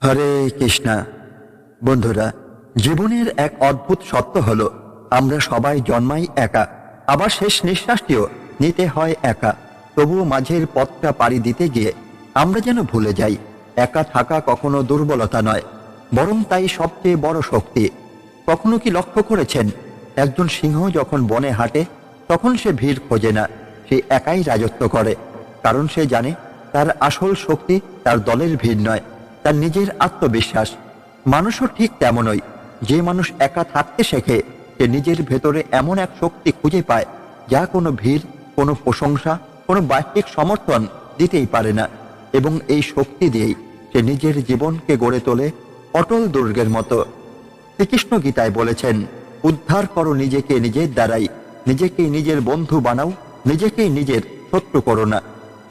হরে কৃষ্ণা। বন্ধুরা, জীবনের এক অদ্ভুত সত্য হলো আমরা সবাই জন্মাই একা, আবার শেষ নিঃশ্বাসটিও নিতে হয় একা। তবুও মাঝের পথটা পাড়ি দিতে গিয়ে আমরা যেন ভুলে যাই একা থাকা কখনো দুর্বলতা নয়, বরং তাই সবচেয়ে বড় শক্তি। কখনো কি লক্ষ্য করেছেন একজন সিংহ যখন বনে হাঁটে তখন সে ভিড় খোঁজে না, সে একাই রাজত্ব করে। কারণ সে জানে তার আসল শক্তি তার দলের ভিড় নয়, তার নিজের আত্মবিশ্বাস। মানুষও ঠিক তেমনই। যে মানুষ একা থাকতে শেখে সে নিজের ভেতরে এমন এক শক্তি খুঁজে পায় যা কোনো ভিড়, কোনো প্রশংসা, কোনো বাহ্যিক সমর্থন দিতেই পারে না। এবং এই শক্তি দিয়েই সে নিজের জীবনকে গড়ে তোলে অটল দুর্গের মতো। শ্রীকৃষ্ণ গীতায় বলেছেন, উদ্ধার করো নিজেকে নিজের দ্বারাই, নিজেকেই নিজের বন্ধু বানাও, নিজেকেই নিজের শত্রু করো না।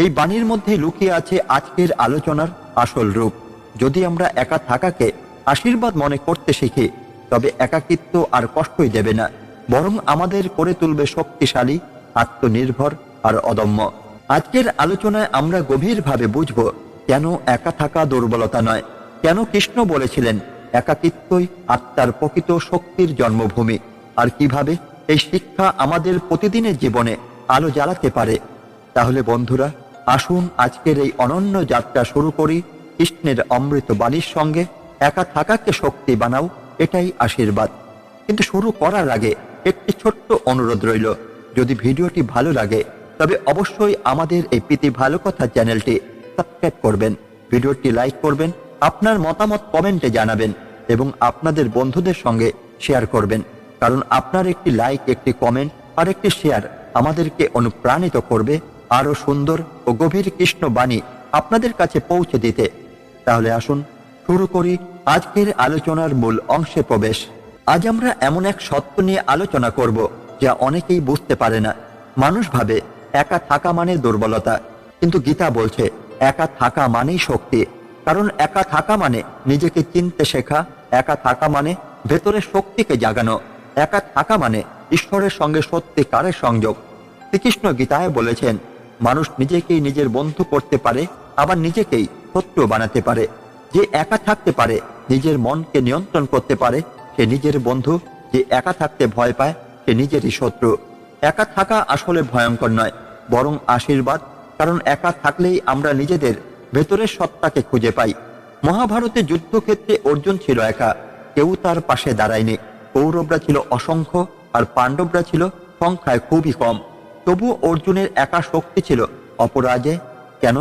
এই বাণীর মধ্যে লুকিয়ে আছে আজকের আলোচনার আসল রূপ। যদি আমরা একা থাকাকে আশীর্বাদ মনে করতে শিখি, তবে একাকিত্ব আর কষ্টই দেবে না, বরং আমাদের করে তুলবে শক্তিশালী, আত্মনির্ভর আর অদম্য। আজকের আলোচনায় আমরা গভীরভাবে বুঝব কেন একা থাকা দুর্বলতা নয়, কেন কৃষ্ণ বলেছিলেন একাকিত্বই আত্মার প্রকৃত শক্তির জন্মভূমি, আর কিভাবে এই শিক্ষা আমাদের প্রতিদিনের জীবনে আলো জ্বালাতে পারে। তাহলে বন্ধুরা, আসুন আজকের এই অনন্য যাত্রা শুরু করি কৃষ্ণের অমৃত বাণীর সঙ্গে। একা থাকাকে শক্তি বানাও, এটাই আশীর্বাদ। কিন্তু শুরু করার আগে একটি ছোট্ট অনুরোধ রইল, যদি ভিডিওটি ভালো লাগে তবে অবশ্যই আমাদের এই প্রীতি ভালো কথা চ্যানেলটি সাবস্ক্রাইব করবেন, ভিডিওটি লাইক করবেন, আপনার মতামত কমেন্টে জানাবেন এবং আপনাদের বন্ধুদের সঙ্গে শেয়ার করবেন। কারণ আপনার একটি লাইক, একটি কমেন্ট আর একটি শেয়ার আমাদেরকে অনুপ্রাণিত করবে আরও সুন্দর ও গভীর কৃষ্ণ বাণী আপনাদের কাছে পৌঁছে দিতে। তাহলে আসুন শুরু করি আজকের আলোচনার মূল অংশে প্রবেশ। আজ আমরা এমন এক সত্য নিয়ে আলোচনা করব যা অনেকেই বুঝতে পারে না। মানুষ ভাবে একা থাকা মানে দুর্বলতা, কিন্তু গীতা বলছে একা থাকা মানেই শক্তি। কারণ একা থাকা মানে নিজেকে চিনতে শেখা, একা থাকা মানে ভেতরের শক্তিকে জাগানো, একা থাকা মানে ঈশ্বরের সঙ্গে সত্যিকারের সংযোগ। শ্রীকৃষ্ণ গীতায় বলেছেন, মানুষ নিজেকেই নিজের বন্ধু করতে পারে, আবার নিজেকেই শত্রু বানাতে পারে। যে একা থাকতে পারে, নিজের মনকে নিয়ন্ত্রণ করতে পারে, সে নিজের বন্ধু। যে একা থাকতে ভয় পায়, সে নিজেরই শত্রু। একা থাকা আসলে ভয়ঙ্কর নয়, বরং আশীর্বাদ। কারণ একা থাকলেই আমরা নিজেদের ভেতরের সত্তাকে খুঁজে পাই। মহাভারতে যুদ্ধক্ষেত্রে অর্জুন ছিল একা, কেউ তার পাশে দাঁড়ায়নি। কৌরবরা ছিল অসংখ্য আর পাণ্ডবরা ছিল সংখ্যায় খুবই কম। তবু অর্জুনের একা শক্তি ছিল অপরাজে। কেন?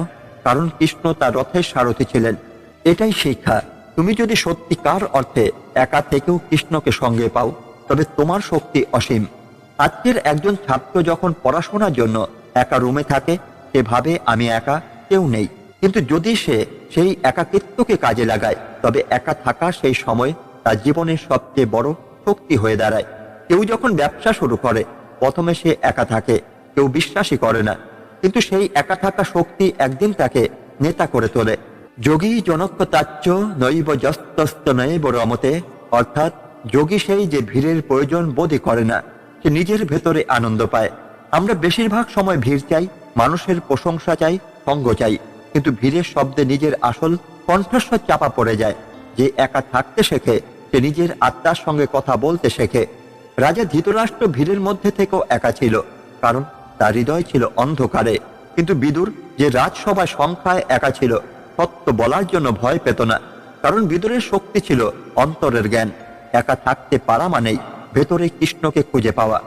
কারণ কৃষ্ণ তার রথের সারথি ছিলেন। এটাই শিক্ষা। তুমি যদি সত্যিকার অর্থে একা থেকেও কৃষ্ণকে সঙ্গে পাও, তবে তোমার শক্তি অসীম। আজকের একজন ছাত্র যখন পড়াশোনার জন্য একা রুমে থাকে, সে ভাবে আমি একা, কেউ নেই। কিন্তু যদি সে সেই একাকিত্বকে কাজে লাগায়, তবে একা থাকা সেই সময় তার জীবনের সবচেয়ে বড় শক্তি হয়ে দাঁড়ায়। কেউ যখন ব্যবসা শুরু করে, প্রথমে সে একা থাকে, কেউ বিশ্বাসই করে না। কিন্তু সেই একা থাকা শক্তি একদিন তাকে নেতা করে তোলে। যোগী জনক্য তাচ্য নৈব যস্তস্ত নৈব রমতে। অর্থাৎ যোগী সেই যে ভিড়ের প্রয়োজন বোধই করে না, সে নিজের ভেতরে আনন্দ পায়। আমরা বেশিরভাগ সময় ভিড় চাই, মানুষের প্রশংসা চাই, সঙ্গ চাই, কিন্তু ভিড়ের শব্দে নিজের আসল কণ্ঠস্বর চাপা পড়ে যায়। যে একা থাকতে শেখে, সে নিজের আত্মার সঙ্গে কথা বলতে শেখে। রাজা ধৃতরাষ্ট্র ভিড়ের মধ্যে থেকেও একা ছিল, কারণ তার হৃদয় ছিল অন্ধকারে। কিন্তু বিদুর, যে রাজসভায় সংখ্যায় একা ছিল, সত্য বলার জন্য ভয় পেত না, কারণ বিদুরের শক্তি ছিল অন্তরের জ্ঞান। একা থাকতে পারা মানেই ভেতরে কৃষ্ণকে খুঁজে পাওয়া।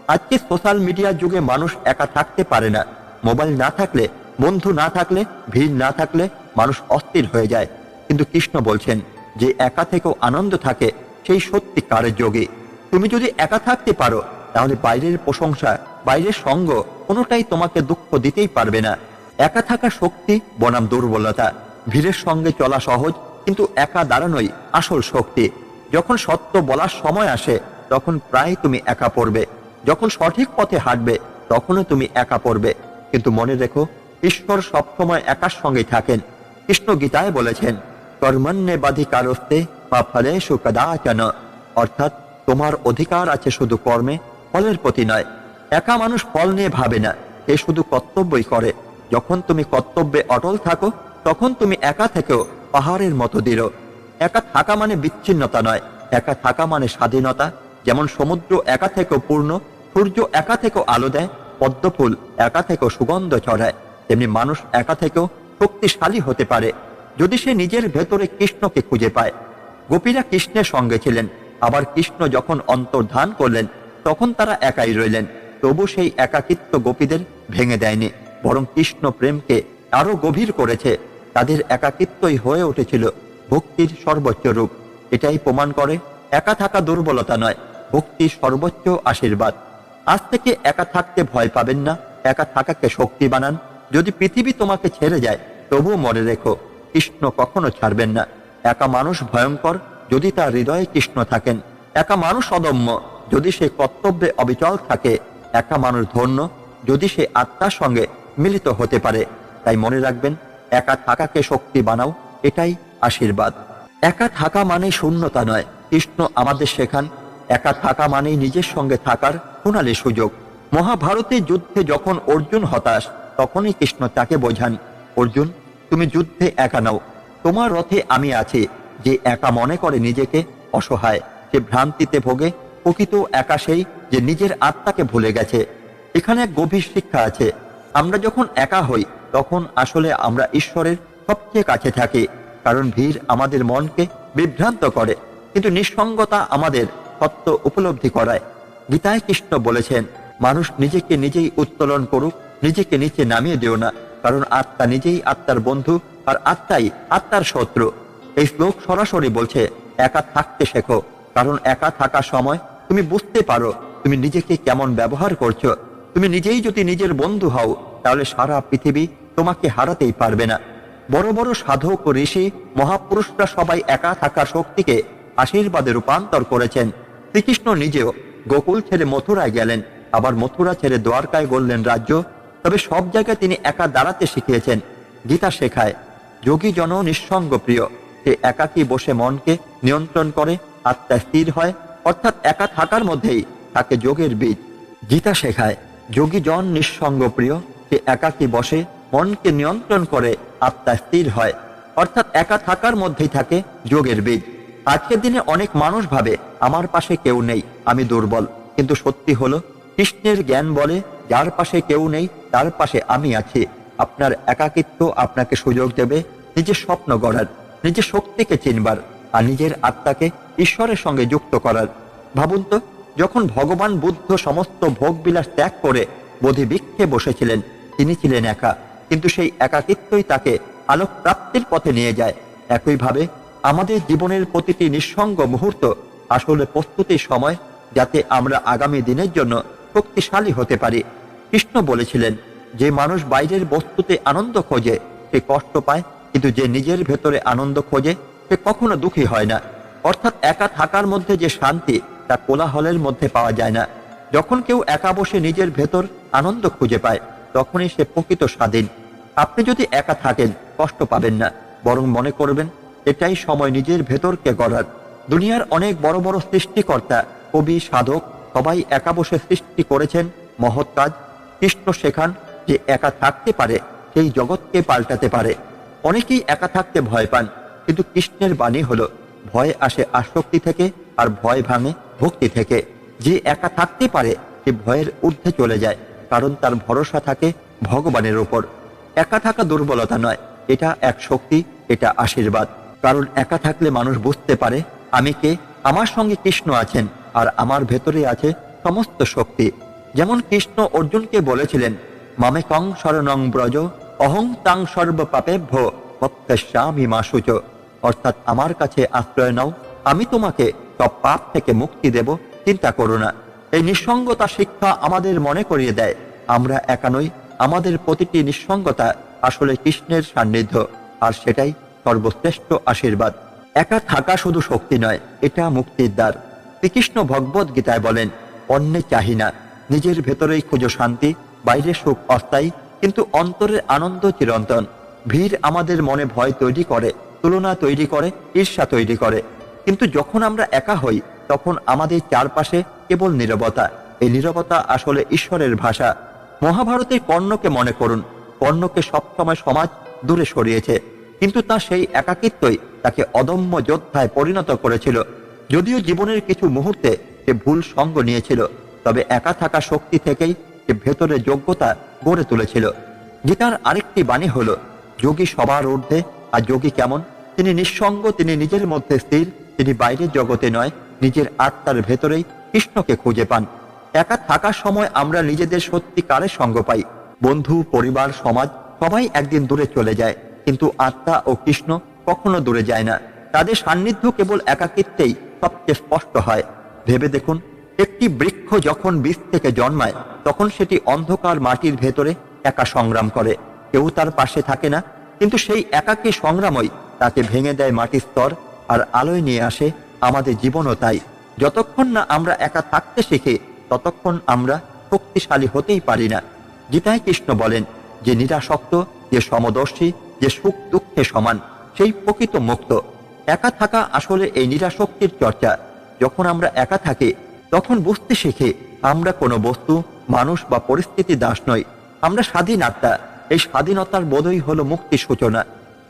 আজকে সোশ্যাল মিডিয়ার যুগে মানুষ একা থাকতে পারে না। মোবাইল না থাকলে, বন্ধু না থাকলে, ভিড় না থাকলে মানুষ অস্থির হয়ে যায়। কিন্তু কৃষ্ণ বলছেন, যে একা থেকেও আনন্দ থাকে, সেই সত্যিকারের যোগী। তুমি যদি একা থাকতে পারো, তাহলে বাইরের প্রশংসা, বাইরের সঙ্গ কোনোটাই তোমাকে দুঃখ দিতেই পারবে না। একা থাকা শক্তি বনাম দুর্বলতা। ভিড়ের সঙ্গে চলা সহজ, কিন্তু একা দাঁড়ানোই আসল শক্তি। যখন সত্য বলার সময় আসে, তখন প্রায় তুমি একা পড়বে। যখন সঠিক পথে হাঁটবে, তখনও তুমি একা পড়বে। কিন্তু মনে রেখো, ঈশ্বর সবসময় একার সঙ্গেই থাকেন। কৃষ্ণ গীতায় বলেছেন, কর্মণ্যে বাধিকারস্তে বা ফলেষু কদাচন। অর্থাৎ তোমার অধিকার আছে শুধু কর্মে, ফলের প্রতি নয়। একা মানুষ ফল নিয়ে ভাবে না, সে শুধু কর্তব্যই করে। যখন তুমি কর্তব্যে অটল থাকো, তখন তুমি একা থেকেও পাহাড়ের মতো দৃঢ়। একা থাকা মানে বিচ্ছিন্নতা নয়, একা থাকা মানে স্বাধীনতা। যেমন সমুদ্র একা থেকেও পূর্ণ, সূর্য একা থেকেও আলো দেয়, পদ্মফুল একা থেকেও সুগন্ধ ছড়ায়, তেমনি মানুষ একা থেকেও শক্তিশালী হতে পারে যদি সে নিজের ভেতরে কৃষ্ণকে খুঁজে পায়। গোপীরা কৃষ্ণের সঙ্গে ছিলেন, আবার কৃষ্ণ যখন অন্তর্ধান করলেন তখন তারা একাই রইলেন। তবু সেই একাকিত্ব গোপীদের ভেঙে দেয়নি, বরং কৃষ্ণ প্রেমকে আরো গভীর করেছে। তাদের একাকিত্বই হয়ে উঠেছিল ভক্তির সর্বোচ্চ রূপ। এটাই প্রমাণ করে একা থাকা দুর্বলতা নয়, ভক্তির সর্বোচ্চ আশীর্বাদ। আজ থেকে একা থাকতে ভয় পাবেন না, একা থাকাকে শক্তি বানান। যদি পৃথিবী তোমাকে ছেড়ে যায় তবুও মনে রেখো কৃষ্ণ কখনো ছাড়বেন না। একা মানুষ ভয়ঙ্কর যদি তার হৃদয়ে কৃষ্ণ থাকেন, একা মানুষ অদম্য যদি সে কর্তব্যে অবিচল থাকে, একা মানুষ ধন্য যদি সে আত্মার সঙ্গে মিলিত হতে পারে। তাই মনে রাখবেন, একা থাকাকে শক্তি বানাও, এটাই আশীর্বাদ। একা থাকা মানে শূন্যতা নয়, কৃষ্ণ আমাদের শেখান একা থাকা মানেই নিজের সঙ্গে থাকার সোনালী সুযোগ। মহাভারতের যুদ্ধে যখন অর্জুন হতাশ, তখনই কৃষ্ণ তাকে বোঝান, অর্জুন তুমি যুদ্ধে একা নাও, তোমার রথে আমি আছি। যে একা মনে করে নিজেকে অসহায়, সে ভ্রান্তিতে ভোগে। প্রকৃত একা সেই যে নিজের আত্মাকে ভুলে গেছে। এখানে এক গভীর শিক্ষা আছে, আমরা যখন একা হই তখন আসলে আমরা ঈশ্বরের সবচেয়ে কাছে থাকি, কারণ ভিড় আমাদের মনকে বিভ্রান্ত করে, কিন্তু নিঃসঙ্গতা আমাদের সত্য উপলব্ধি করায়। গীতায় কৃষ্ণ বলেছেন, মানুষ নিজেকে নিজেই উত্তোলন করুক, নিজেকে নিচে নামিয়ে দিও না, কারণ আত্মা নিজেই আত্মার বন্ধু, আর আত্মাই আত্মার শত্রু। এই শ্লোক সরাসরি বলছে একা থাকতে শেখো, কারণ একা থাকার সময় তুমি বুঝতে পারো তুমি নিজেকে কেমন ব্যবহার করছো। তুমি নিজেই যদি নিজের বন্ধু হও তাহলে সারা পৃথিবী তোমাকে হারাতেই পারবে না। বড় বড় সাধক ও ঋষি মহাপুরুষরা সবাই একা থাকার শক্তিকে আশীর্বাদে রূপান্তর করেছেন। শ্রীকৃষ্ণ নিজেও গোকুল ছেড়ে মথুরায় গেলেন, আবার মথুরা ছেড়ে দ্বারকায় গড়লেন রাজ্য। তবে সব জায়গায় তিনি একা দাঁড়াতে শিখিয়েছেন। গীতা শেখায়, যোগী জন নিঃসঙ্গ প্রিয়, সে একাকী বসে মনকে নিয়ন্ত্রণ করে, আত্মা স্থির হয়, অর্থাৎ একা থাকার মধ্যেই থাকে যোগের বীজ। গীতা শেখায়, যোগী জন নিঃসঙ্গ প্রিয়, সে একাকী বসে মনকে নিয়ন্ত্রণ করে, আত্মা স্থির হয়, অর্থাৎ একা থাকার মধ্যেই থাকে যোগের বীজ। আজকের দিনে অনেক মানুষ ভাবে আমার পাশে কেউ নেই, আমি দুর্বল, কিন্তু সত্যি হলো কৃষ্ণের জ্ঞান বলে যার পাশে কেউ নেই তার পাশে আমি আছি। আপনার একাকিত্ব আপনাকে সুযোগ দেবে নিজের স্বপ্ন গড়ার, নিজের শক্তিকে চিনবার, আর নিজের আত্মাকে ঈশ্বরের সঙ্গে যুক্ত করার। ভাবুন তো, যখন ভগবান বুদ্ধ সমস্ত ভোগবিলাস ত্যাগ করে বোধি বৃক্ষে বসেছিলেন, তিনি ছিলেন একা, কিন্তু সেই একাকিত্বই তাকে আলোক প্রাপ্তির পথে নিয়ে যায়। একইভাবে আমাদের জীবনের প্রতিটি নিঃসঙ্গ মুহূর্ত আসলে প্রস্তুতির সময়, যাতে আমরা আগামী দিনের জন্য শক্তিশালী হতে পারি। কৃষ্ণ বলেছিলেন, যে মানুষ বাইরের বস্তুতে আনন্দ খোঁজে সে কষ্ট পায়, কিন্তু যে নিজের ভেতরে আনন্দ খোঁজে সে কখনো দুঃখী হয় না। অর্থাৎ একা থাকার মধ্যে যে শান্তি তা কোলাহলের মধ্যে পাওয়া যায় না। যখন কেউ একা বসে নিজের ভেতর আনন্দ খুঁজে পায় তখনই সে প্রকৃত স্বাধীন। আপনি যদি একা থাকেন কষ্ট পাবেন না, বরং মনে করবেন এটাই সময় নিজের ভেতরকে গড়ার। দুনিয়ার অনেক বড় বড় সৃষ্টিকর্তা, কবি, সাধক সবাই একা বসে সৃষ্টি করেছেন মহৎ কাজ। কৃষ্ণ শেখান যে একা থাকতে পারে সেই জগৎকে পাল্টাতে পারে। অনেকেই একা থাকতে ভয় পান, কিন্তু কৃষ্ণের বাণী হলো, ভয় আসে আসক্তি থেকে, আর ভয় ভাঙে ভক্তি থেকে। যে একা থাকতে পারে সে ভয়ের ঊর্ধ্বে চলে যায়, কারণ তার ভরসা থাকে ভগবানের উপর। একা থাকা দুর্বলতা নয়, এটা এক শক্তি, এটা আশীর্বাদ। কারণ একা থাকলে মানুষ বুঝতে পারে আমি কে, আমার সঙ্গে কৃষ্ণ আছেন, আর আমার ভেতরে আছে সমস্ত শক্তি। যেমন কৃষ্ণ অর্জুনকে বলেছিলেন, মামেকং শরণং ব্রজ, অহং তাং সর্ব পাপেভ্য বক্তস্যামি মা শুচ, অর্থাৎ আমার কাছে আশ্রয় নাও, আমি তোমাকে সব পাপ থেকে মুক্তি দেব, চিন্তা করো না। এই নিঃসঙ্গতা শিক্ষা আমাদের মনে করিয়ে দেয় আমরা একা নই, আমাদের প্রতিটি নিঃসঙ্গতা আসলে কৃষ্ণের সান্নিধ্য, আর সেটাই সর্বশ্রেষ্ঠ আশীর্বাদ। একা থাকা শুধু শক্তি নয়, এটা মুক্তির দ্বার। শ্রীকৃষ্ণ ভগবদ গীতায় বলেন, অন্যে চাহি না, নিজের ভেতরেই খুঁজো শান্তি, বাইরের সুখ অস্থায়ী, কিন্তু অন্তরের আনন্দ চিরন্তন। ভিড় আমাদের মনে ভয় তৈরি করে, তুলনা তৈরি করে, ঈর্ষা তৈরি করে, কিন্তু যখন আমরা একা হই তখন আমাদের চারপাশে কেবল নীরবতা। এই নীরবতা আসলে ঈশ্বরের ভাষা। মহাভারতের কর্ণকে মনে করুন, কর্ণকে সবসময় সমাজ দূরে সরিয়েছে, কিন্তু তা সেই একাকিত্বই তাকে অদম্য যোদ্ধায় পরিণত করেছিল। যদিও জীবনের কিছু মুহূর্তে সে ভুল সঙ্গ নিয়েছিল, তবে একা থাকা শক্তি থেকেই সে ভেতরে যোগ্যতা গড়ে তুলেছিল। গীতার আরেকটি বাণী হলো, যোগী সবার ঊর্ধ্বে। আর যোগী কেমন? তিনি নিঃসঙ্গ, তিনি নিজের মধ্যে স্থির, তিনি বাইরের জগতে নয়, নিজের আত্মার ভেতরেই কৃষ্ণকে খুঁজে পান। একা থাকার সময় আমরা নিজেদের সত্যিকারের সঙ্গ পাই। বন্ধু, পরিবার, সমাজ সবাই একদিন দূরে চলে যায়, কিন্তু আত্মা ও কৃষ্ণ কখনো দূরে যায় না। তাদের সান্নিধ্য কেবল একাকিত্বেই সবচেয়ে স্পষ্ট হয়। ভেবে দেখুন, একটি বৃক্ষ যখন বীজ থেকে জন্মায়, তখন সেটি অন্ধকার মাটির ভেতরে একা সংগ্রাম করে, কেউ তার পাশে থাকে না। কিন্তু সেই একাকী সংগ্রামই তাকে ভেঙে দেয় মাটির স্তর আর আলোয় নিয়ে আসে। আমাদের জীবনও তাই। যতক্ষণ না আমরা একা থাকতে শিখি, ততক্ষণ আমরা শক্তিশালী হতেই পারি না। গীতায় কৃষ্ণ বলেন, যে নিরাসক্ত, যে সমদর্শী, যে সুখ দুঃখে সমান, সেই প্রকৃত মুক্ত। একা থাকা আসলে এই নিরাসক্তির চর্চা। যখন আমরা একা থাকি, তখন বুঝতে শিখি আমরা কোনো বস্তু, মানুষ বা পরিস্থিতি দাস নই, আমরা স্বাধীন আত্মা। এই স্বাধীনতার বোধই হলো মুক্তির সূচনা।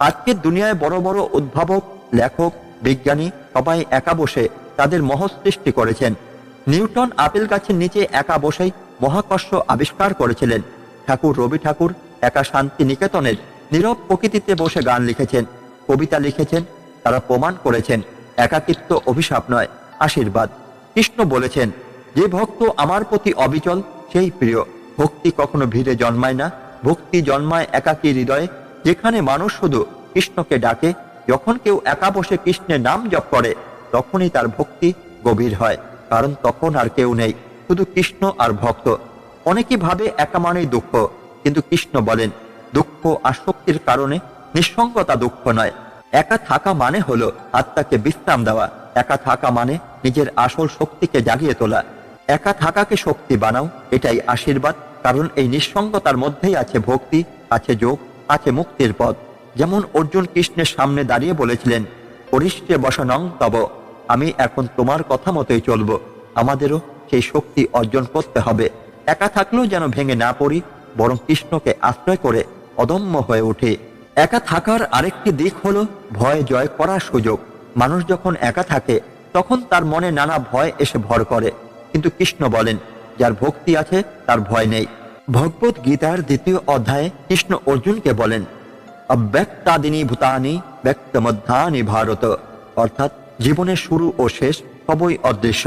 আজকের দুনিয়ায় বড় বড় উদ্ভাবক, লেখক, বিজ্ঞানী সবাই একা বসে তাদের মহৎ সৃষ্টি করেছেন। নিউটন আপেল গাছের নিচে একা বসেই মহাকর্ষ আবিষ্কার করেছিলেন। ঠাকুর রবি ঠাকুর একা শান্তি নিকেতনের নীরব প্রকৃতিতে বসে গান লিখেছেন, কবিতা লিখেছেন। তারা প্রমাণ করেছেন একাকিত্ব অভিশাপ নয়, আশীর্বাদ। কৃষ্ণ বলেছেন, যে ভক্ত আমার প্রতি অবিচল সেই প্রিয়। ভক্তি কখনো ভিড়ে জন্মায় না, ভক্তি জন্মায় একাকী হৃদয়ে, যেখানে মানুষ শুধু কৃষ্ণকে ডাকে। যখন কেউ একা বসে কৃষ্ণের নাম জপ করে, তখনই তার ভক্তি গভীর হয়, কারণ তখন আর কেউ নেই, শুধু কৃষ্ণ আর ভক্ত। অনেকেই ভাবে একা মানেই দুঃখ, কিন্তু কৃষ্ণ বলেন, দুঃখ আসক্তির কারণে, নিঃসঙ্গতা দুঃখ নয়। একা থাকা মানে হলো আত্মাকে বিশ্রাম দেওয়া। একা থাকা মানে নিজের আসল শক্তিকে জাগিয়ে তোলা। একা থাকাকে শক্তি বানাও, এটাই আশীর্বাদ। কারণ এই নিঃসঙ্গতার মধ্যেই আছে ভক্তি, আছে যোগ, আছে মুক্তির পথ। যেমন অর্জুন কৃষ্ণের সামনে দাঁড়িয়ে বলেছিলেন, পরিষ্টে বসনং তব, আমি এখন তোমার কথা মতোই চলব। আমাদেরও সেই শক্তি অর্জন করতে হবে। একা থাকলেও যেন ভেঙে না পড়ি, বরং কৃষ্ণকে আশ্রয় করে অদম্য হয়ে ওঠে। একা থাকার আরেকটি দিক হলো ভয় জয় করার সুযোগ। মানুষ যখন একা থাকে, তখন তার মনে নানা ভয় এসে ভর করে, কিন্তু কৃষ্ণ বলেন, যার ভক্তি আছে তার ভয় নেই। ভগবত গীতার 2য় অধ্যায়ে কৃষ্ণ অর্জুনকে বলেন, অব্যক্তাদিনী ভূতানি ব্যক্তমধ্যানি ভারত, অর্থাৎ জীবনের শুরু ও শেষ সবই অদৃশ্য,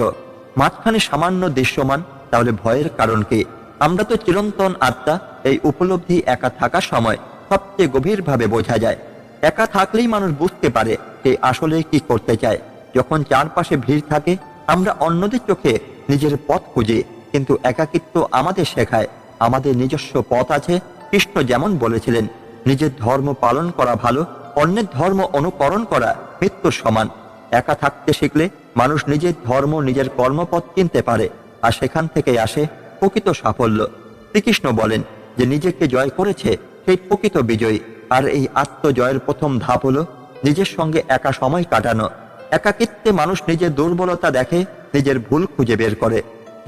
মাঝখানে সামান্য দৃশ্যমান। তাহলে ভয়ের কারণ কি? আমরা তো চিরন্তন আত্মা। এই উপলব্ধি একা থাকার সময় সবচেয়ে গভীরভাবে বোঝা যায়। একা থাকলেই মানুষ বুঝতে পারে সে আসলে কি করতে চায়। যখন চারপাশে ভিড় থাকে, আমরা অন্যদের চোখে নিজের পথ খুঁজি, কিন্তু একাকিত্ব আমাদের শেখায় আমাদের নিজস্ব পথ আছে। কৃষ্ণ যেমন বলেছিলেন, নিজের ধর্ম পালন করা ভালো, অন্যের ধর্ম অনুকরণ করা মৃত্যুর সমান। একা থাকতে শিখলে মানুষ নিজের ধর্ম, নিজের কর্মপথ চিনতে পারে, আর সেখান থেকে আসে প্রকৃত সাফল্য। শ্রীকৃষ্ণ বলেন যে নিজেকে জয় করেছে সেই প্রকৃত বিজয়ী। আর এই আত্মজয়ের প্রথম ধাপ হলো নিজের সঙ্গে একা সময় কাটানো। একাকিত্বে মানুষ নিজের দুর্বলতা দেখে, নিজের ভুল খুঁজে বের করে।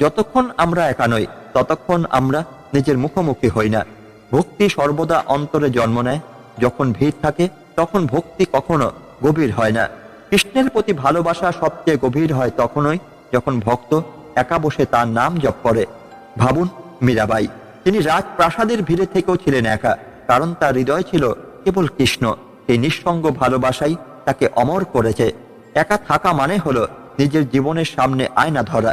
যতক্ষণ আমরা একা নই, ততক্ষণ আমরা নিজের মুখোমুখি হই না। ভক্তি সর্বদা অন্তরে জন্ম নেয়। যখন ভিড় থাকে, তখন ভক্তি কখনো গভীর হয় না। কৃষ্ণের প্রতি ভালোবাসা সবচেয়ে গভীর হয় তখনই যখন ভক্ত একা বসে তার নাম জপ করে। ভাবুন, মীরাবাই, তিনি রাজপ্রাসাদের ভিড়ে থেকেও ছিলেন একা, কারণ তার হৃদয় ছিল কেবল কৃষ্ণ। এই নিঃসঙ্গ ভালোবাসাই তাকে অমর করেছে। একা থাকা মানে হলো নিজের জীবনের সামনে আয়না ধরা।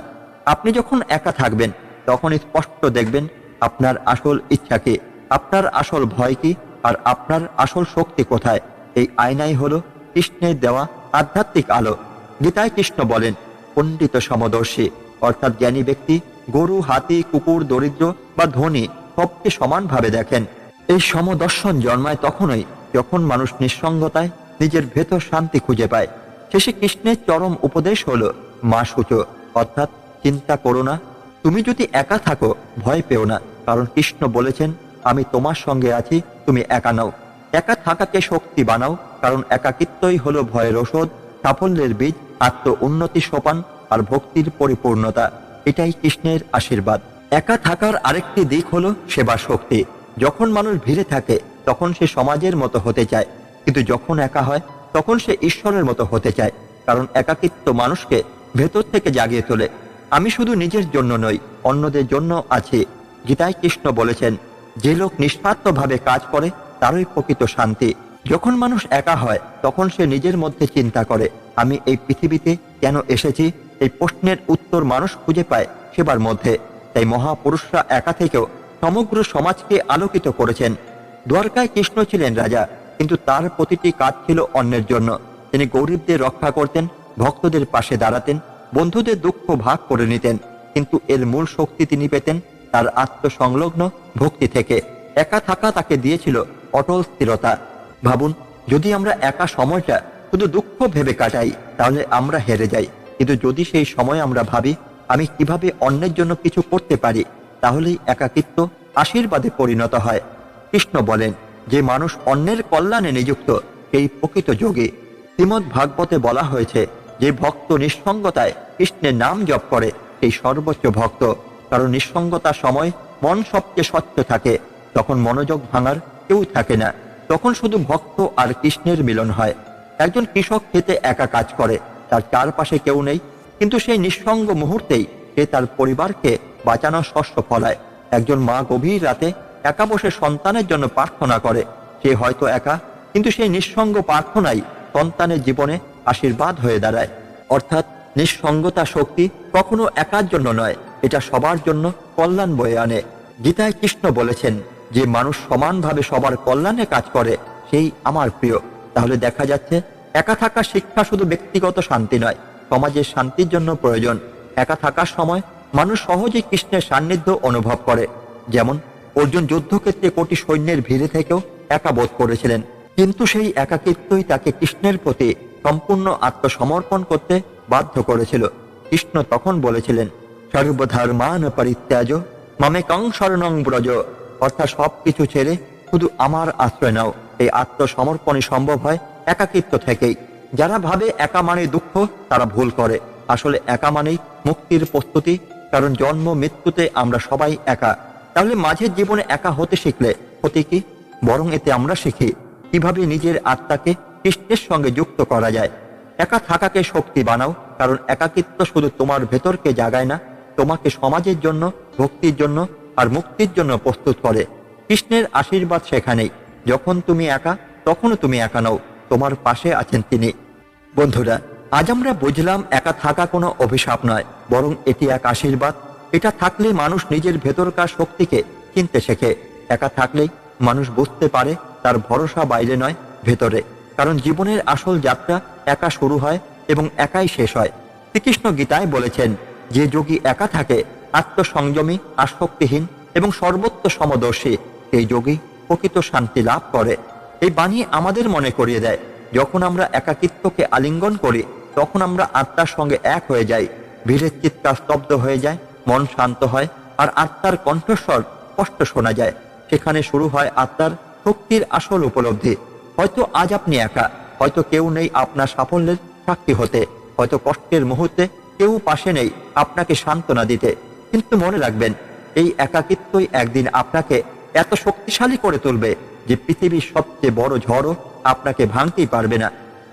আপনি যখন একা থাকবেন, তখন স্পষ্ট দেখবেন আপনার আসল ইচ্ছা কি, আপনার আসল ভয় কি, আর আপনার আসল শক্তি কোথায়। এই আয়নাই হলো কৃষ্ণের দেওয়া আধ্যাত্মিক আলো। গীতায় কৃষ্ণ বলেন, পণ্ডিত সমদর্শী, অর্থাৎ জ্ঞানী ব্যক্তি গরু, হাতি, কুকুর, দরিদ্র বা ধনী সবকে সমানভাবে দেখেন। এই সমদর্শন জন্মায় তখনই যখন মানুষ নিঃসঙ্গতায় নিজের ভেতর শান্তি খুঁজে পায়। শেষে কৃষ্ণের চরম উপদেশ হলো মা সূচো, অর্থাৎ চিন্তা করো না। তুমি যদি একা থাকো, ভয় পেও না, কারণ কৃষ্ণ বলেছেন, আমি তোমার সঙ্গে আছি, তুমি একা নাও। একা থাকাকে শক্তি বানাও, কারণ একাকিত্বই হলো ভয়ের ওষুধ, সাফল্যের বীজ, আত্ম উন্নতি সোপান আর ভক্তির পরিপূর্ণতা। এটাই কৃষ্ণের আশীর্বাদ। একা থাকার আরেকটি দিক হলো সেবা শক্তি। যখন মানুষ ভিড়ে থাকে, তখন সে সমাজের মতো হতে চায়, কিন্তু যখন একা হয় তখন সে ঈশ্বরের মতো হতে চায়, কারণ একাকিত্ব মানুষকে ভেতর থেকে জাগিয়ে তোলে। আমি শুধু নিজের জন্য নই, অন্যদের জন্য আছি। গীতায় কৃষ্ণ বলেছেন, যে লোক নিঃস্বার্থভাবে কাজ করে তারই প্রকৃত শান্তি। যখন মানুষ একা হয় তখন সে নিজের মধ্যে চিন্তা করে, আমি এই পৃথিবীতে কেন এসেছি? এই প্রশ্নের উত্তর মানুষ খুঁজে পায় সেবার মধ্যে। তাই মহাপুরুষরা একা থেকেও সমগ্র সমাজকে আলোকিত করেছেন। দ্বারকায় কৃষ্ণ ছিলেন রাজা, কিন্তু তার প্রতিটি কাজ ছিল অন্যের জন্য। তিনি গরিবদের রক্ষা করতেন, ভক্তদের পাশে দাঁড়াতেন, বন্ধুদের দুঃখ ভাগ করে নিতেন। কিন্তু এর মূল শক্তি তিনি পেতেন তার আত্মসংলগ্ন ভক্তি থেকে। একা থাকা তাকে দিয়েছিল অটল স্থিরতা। ভাবুন, যদি আমরা একা সময়টা শুধু দুঃখ ভেবে কাটাই তাহলে আমরা হেরে যাই, কিন্তু যদি সেই সময় আমরা ভাবি আমি কিভাবে অন্যের জন্য কিছু করতে পারি, তাহলেই একাকিত্ব আশীর্বাদে পরিণত হয়। কৃষ্ণ বলেন, যে মানুষ অন্যের কল্যাণে নিযুক্ত সেই প্রকৃত যোগী। শ্রীমদ্ ভাগবতে বলা হয়েছে, যে ভক্ত নিঃসঙ্গতায় কৃষ্ণের নাম জপ করে সেই সর্বোচ্চ ভক্ত। কারণ নিঃসঙ্গতার সময় মন সবচেয়ে স্বচ্ছ থাকে, তখন মনোযোগ ভাঙার কেউ থাকে না, তখন শুধু ভক্ত আর কৃষ্ণের মিলন হয়। একজন কৃষক খেতে একা কাজ করে, তার চারপাশে কেউ নেই, কিন্তু সেই নিঃসঙ্গ মুহূর্তেই সে তার পরিবারকে বাঁচানোর শস্য ফলায়। একজন মা গভীর রাতে একা বসে সন্তানের জন্য প্রার্থনা করে, সে হয়তো একা, কিন্তু সেই নিঃসঙ্গ প্রার্থনাই সন্তানের জীবনে আশীর্বাদ হয়ে দাঁড়ায়। অর্থাৎ নিঃসঙ্গতা শক্তি কখনো একার জন্য নয়, এটা সবার জন্য কল্যাণ বয়ে আনে। গীতায় কৃষ্ণ বলেছেন, যে মানুষ সমানভাবে সবার কল্যাণে কাজ করে সেই আমার প্রিয়। তাহলে দেখা যাচ্ছে একা থাকার শিক্ষা শুধু ব্যক্তিগত শান্তি নয়, সমাজের শান্তির জন্য প্রয়োজন। একা থাকার সময় মানুষ সহজেই কৃষ্ণের সান্নিধ্য অনুভব করে। যেমন অর্জুন যুদ্ধক্ষেত্রে কোটি সৈন্যের ভিড়ে থেকেও একা বোধ করেছিলেন, কিন্তু সেই একাকিত্বই তাকে কৃষ্ণের প্রতি সম্পূর্ণ আত্মসমর্পণ করতে বাধ্য করেছিল। কৃষ্ণ তখন বলেছিলেন, সর্বধর্মান পরিত্যাজ মামেকং শরণং ব্রজ। অর্থাৎ সবকিছু ছেড়ে শুধু আমার আশ্রয় নাও। এই আত্মসমর্পণই সম্ভব হয় একাকিত্ব থেকেই। যারা ভাবে একা মানে দুঃখ, তারা ভুল করে। আসলে একা মানেই মুক্তির প্রস্তুতি, কারণ জন্ম মৃত্যুতে আমরা সবাই একা। তাহলে মাঝের জীবনে একা হতে শিখলে ক্ষতি কি? বরং এতে আমরা শিখি কিভাবে নিজের আত্মাকে কৃষ্ণের সঙ্গে যুক্ত করা যায়। একা থাকাকে শক্তি বানাও, কারণ একাকিত্ব শুধু তোমার ভেতরকে জাগায় না, তোমাকে সমাজের জন্য, ভক্তির জন্য আর মুক্তির জন্য প্রস্তুত করে। কৃষ্ণের আশীর্বাদ সেখানেই, যখন তুমি একা তখনও তুমি একা নও, তোমার পাশে আছেন তিনি। বন্ধুরা, আজ আমরা বুঝলাম একা থাকা কোনো অভিশাপ নয়, বরং এটি এক আশীর্বাদ। এটা থাকলে মানুষ নিজের ভেতরকার শক্তিকে চিনতে শেখে। একা থাকলেই মানুষ বুঝতে পারে তার ভরসা বাইরে নয়, ভেতরে। কারণ জীবনের আসল যাত্রা একা শুরু হয় এবং একাই শেষ হয়। শ্রীকৃষ্ণ গীতায় বলেছেন, যে যোগী একা থাকে, আত্মসংযমী, আসক্তিহীন এবং সর্বত্র সমদর্শী, সেই যোগী প্রকৃত শান্তি লাভ করে। এই বাণী আমাদের মনে করিয়ে দেয়, যখন আমরা একাকিত্বকে আলিঙ্গন করি তখন আমরা আত্মার সঙ্গে এক হয়ে যাই। ভিড়ের চিৎকার স্তব্ধ হয়ে যায়, মন শান্ত হয়, আর আত্মার কণ্ঠস্বর স্পষ্ট শোনা যায়। সেখানে শুরু হয় আত্মার শক্তির আসল উপলব্ধি। হয়তো আজ আপনি একা, হয়তো কেউ নেই আপনার সাফল্যের সাক্ষী হতে, হয়তো কষ্টের মুহূর্তে কেউ পাশে নেই আপনাকে সান্ত্বনা দিতে। কিন্তু মনে রাখবেন, এই একাকিত্বই একদিন আপনাকে এত শক্তিশালী করে তুলবে যে পৃথিবীর সবচেয়ে বড় ঝড়ও আপনাকে ভাঙতেই পারবে না।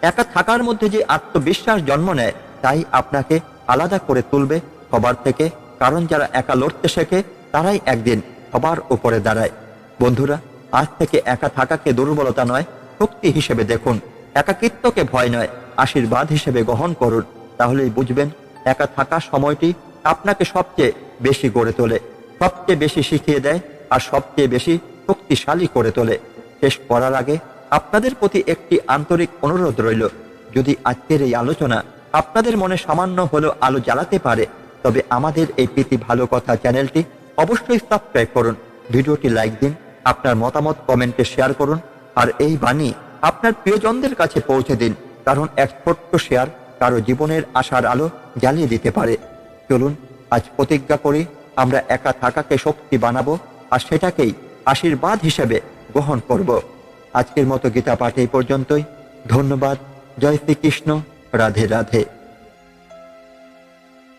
একা থাকার মধ্যে যে আত্মবিশ্বাস জন্ম নেয়, তাই আপনাকে আলাদা করে তুলবে সবার থেকে। কারণ যারা একা লড়তে শেখে তারাই একদিন সবার উপরে দাঁড়ায়। বন্ধুরা, আজ থেকে একা থাকাকে দুর্বলতা নয়, শক্তি হিসেবে দেখুন। একাকিত্বকে ভয় নয়, আশীর্বাদ হিসেবে গ্রহণ করুন। তাহলেই বুঝবেন একা থাকার সময়টি আপনাকে সবচেয়ে বেশি গড়ে তোলে, সবচেয়ে বেশি শিখিয়ে দেয়, আর সবচেয়ে বেশি শক্তিশালী করে তোলে। শেষ করার আগে আপনাদের প্রতি একটি আন্তরিক অনুরোধ রইল, যদি আজকের এই আলোচনা আপনাদের মনে সামান্য হলেও আলো জ্বালাতে পারে, তবে আমাদের এই প্রীতি ভালো কথা চ্যানেলটি অবশ্যই সাবস্ক্রাইব করুন, ভিডিওটি লাইক দিন, আপনার মতামত কমেন্টে শেয়ার করুন, আর এই বাণী আপনার প্রিয়জনদের কাছে পৌঁছে দিন। কারণ এক ছোট্ট শেয়ার কারো জীবনের আশার আলো জ্বালিয়ে দিতে পারে। চলুন আজ প্রতিজ্ঞা করি, আমরা একা থাকাকে শক্তি বানাবো, আর সেটাকেই আশীর্বাদ হিসেবে গ্রহণ করব। আজকের মতো গীতা পাঠ এই পর্যন্তই। ধন্যবাদ। জয় শ্রীকৃষ্ণ। রাধে রাধে।